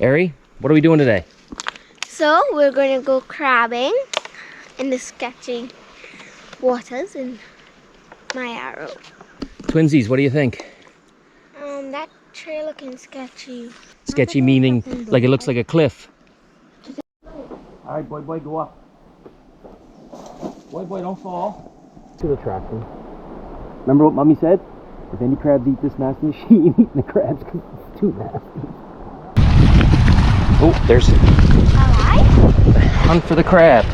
Ari, what are we doing today? So we're going to go crabbing in the sketchy waters in Mayaro. Twinsies, what do you think? That trail looking sketchy. Sketchy meaning like it looks like a cliff. Alright, boy, go up. Boy, don't fall. To the tractor. Remember what Mommy said? If any crabs eat this nasty, she ain't eating the crabs because it's too nasty. Oh, there's a hunt for the crab.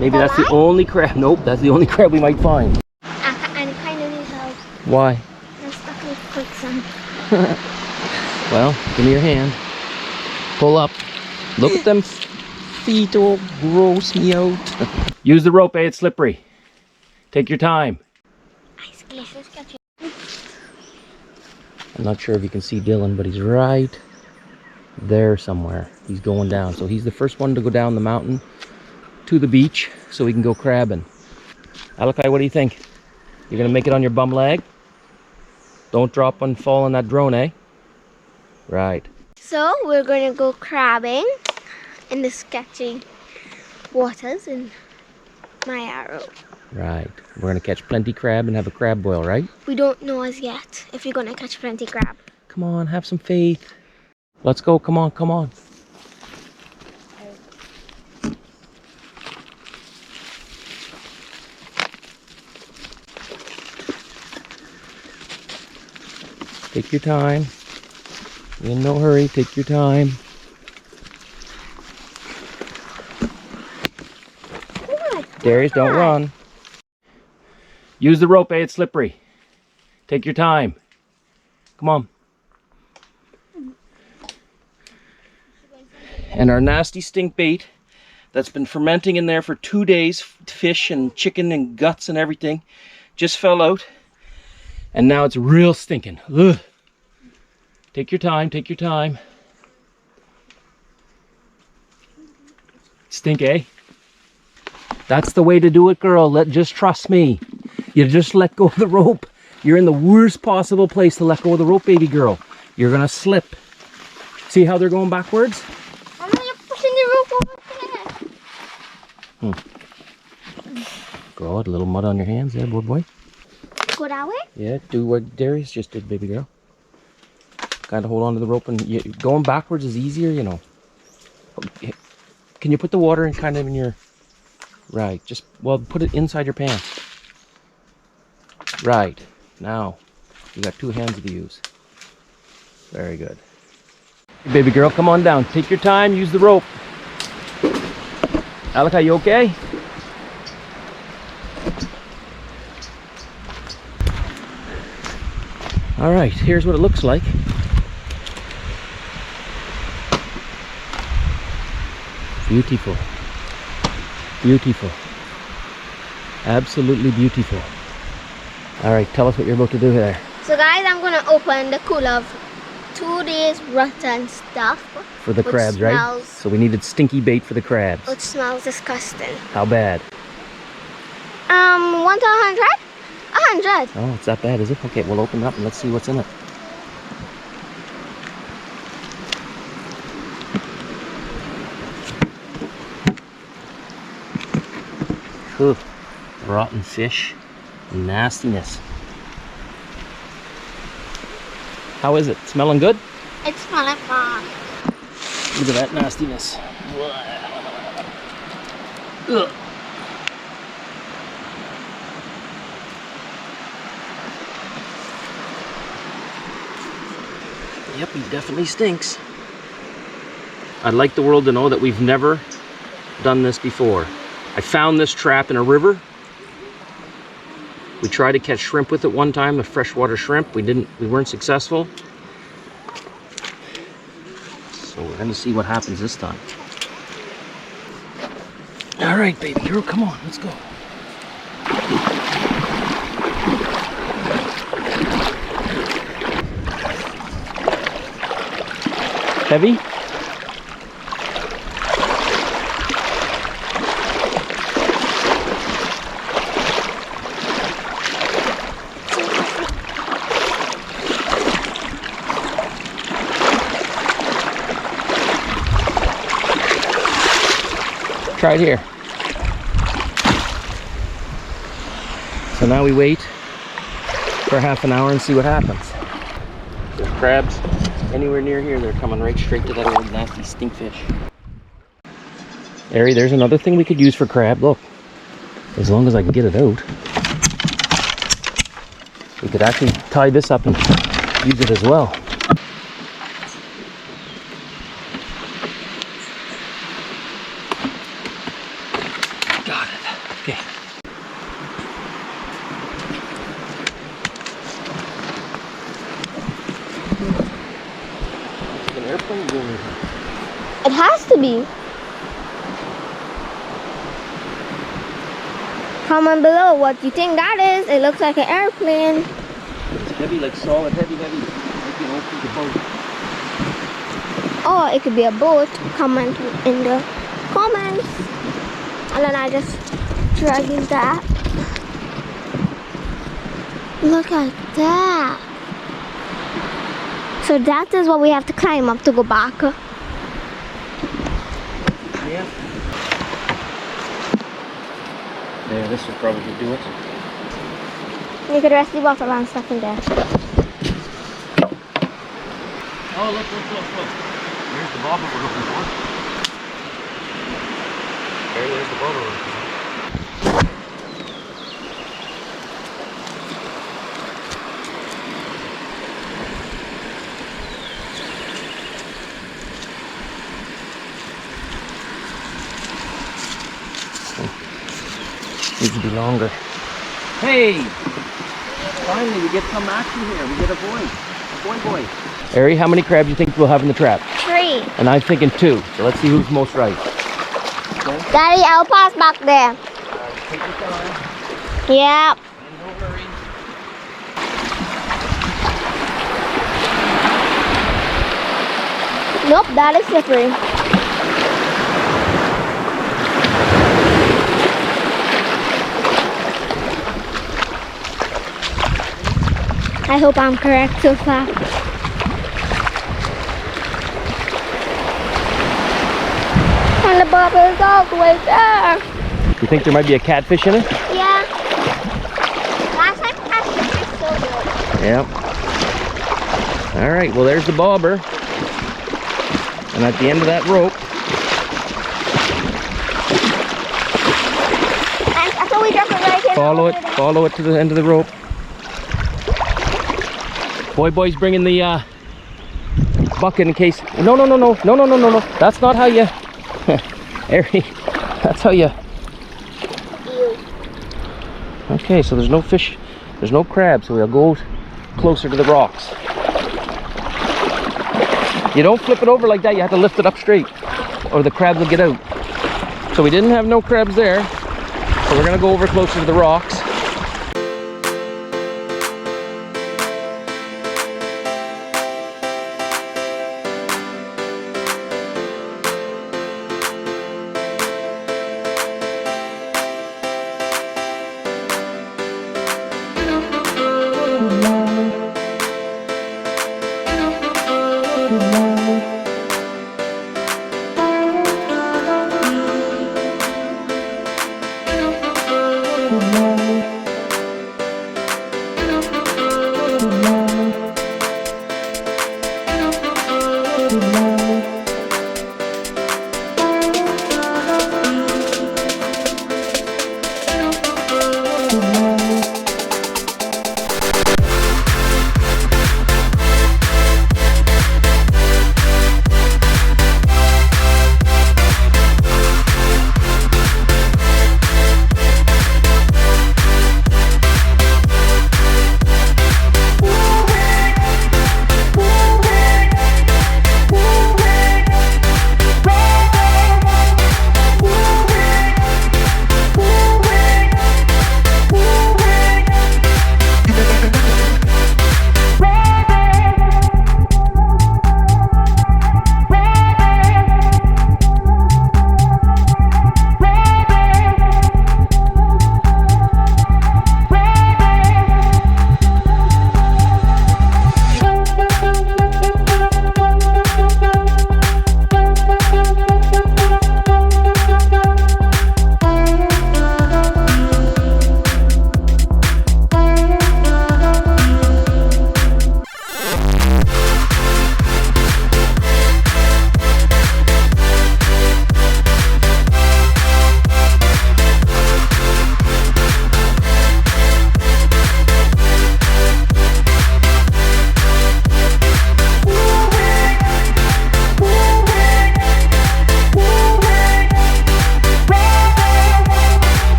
Maybe that's the only crab. Nope, that's the only crab we might find. I kind of need help. Why? I'm stuck in quicksand. Well, give me your hand. Pull up. Look at them feet all gross me out. Use the rope, it's slippery. Take your time. I'm not sure if you can see Dylan, but he's right there somewhere. He's going down. So he's the first one to go down the mountain to the beach so we can go crabbing. Alakai, what do you think? You're gonna make it on your bum leg? Don't drop and fall on that drone, eh? Right. So we're going to go crabbing in the sketchy waters in Mayaro. Right. We're gonna catch plenty crab and have a crab boil, right? We don't know as yet if you're going to catch plenty crab. Come on, have some faith. Let's go, come on, come on. Take your time. In no hurry, take your time. Darius, don't run. Use the rope, it's slippery. Take your time. Come on. And our nasty stink bait that's been fermenting in there for 2 days, fish and chicken and guts and everything, just fell out. And now it's real stinking. Ugh. Take your time, take your time. Stink, eh? That's the way to do it, girl. Just trust me. You just let go of the rope. You're in the worst possible place to let go of the rope, baby girl. You're gonna slip. See how they're going backwards? I'm pushing the rope over there. God, a little mud on your hands there, boy. Go that way? Yeah, do what Darius just did, baby girl. Kind of hold on to the rope, and going backwards is easier, you know. Can you put the water in kind of in your... Right, just, well, put it inside your pants. Right, now, you got 2 hands to use. Very good. Hey, baby girl, come on down. Take your time, use the rope. Alaka, you okay? All right, here's what it looks like. Beautiful. Beautiful. Absolutely beautiful. All right, tell us what you're about to do there. So guys, I'm going to open the cooler of 2 days rotten stuff. For the crabs, right? So we needed stinky bait for the crabs. Which smells disgusting. How bad? 1 to 100? 100. Oh, it's that bad, is it? Okay, we'll open it up and let's see what's in it. Ugh, rotten fish, nastiness. How is it? Smelling good? It's smelling fine. Look at that nastiness. Ugh. Yep, he definitely stinks. I'd like the world to know that we've never done this before. I found this trap in a river. We tried to catch shrimp with it one time, a freshwater shrimp. We weren't successful. So we're gonna see what happens this time. All right, baby girl, come on, let's go. Heavy? Try it here. So now we wait for half an hour and see what happens. If there's crabs anywhere near here, they're coming right straight to that old nasty stinkfish. Ari, there's another thing we could use for crab. Look, as long as I can get it out, we could actually tie this up and use it as well. Got it. Okay. It's an airplane going in here. It has to be. Comment below what you think that is. It looks like an airplane. It's heavy, like solid, heavy. Like, you know, like a boat. Or it could be a boat. Comment in the comments. And then I just dragging that. Look at that. So that is what we have to climb up to go back. Yeah. There, this will probably do it. You could rest the bottle and stuff in there. Oh, look. Here's the bobber we're looking for. There's the bobber we're looking for. Needs to be longer. Hey! Finally, we get some action here. We get a boy. Ari, how many crabs do you think we'll have in the trap? 3. And I'm thinking 2. So let's see who's most right. Okay. Daddy, I'll pass back there. Take your time. Yeah. And don't hurry. Nope, that is slippery. I hope I'm correct so far. And the bubble is all the way there. You think there might be a catfish in it? Yeah. Last time catfish is so good. Yeah. All right, well there's the bobber. And at the end of that rope, And after we drop it right in. follow it to the end of the rope. Boy's bringing the bucket in case. No. That's not how you. Ari, that's how you. Ew. Okay, so there's no fish, there's no crab, so we'll go closer to the rocks. You don't flip it over like that, you have to lift it up straight, or the crab will get out. So we didn't have no crabs there, so we're gonna go over closer to the rocks.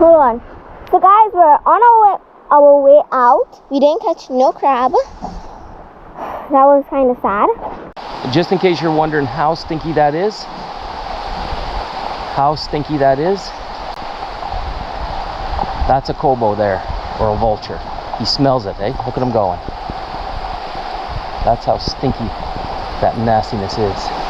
Hold on. So guys, we're on our way out. We didn't catch no crab. That was kind of sad. Just in case you're wondering how stinky that is, that's a kobo there, or a vulture. He smells it, eh? Look at him going. That's how stinky that nastiness is.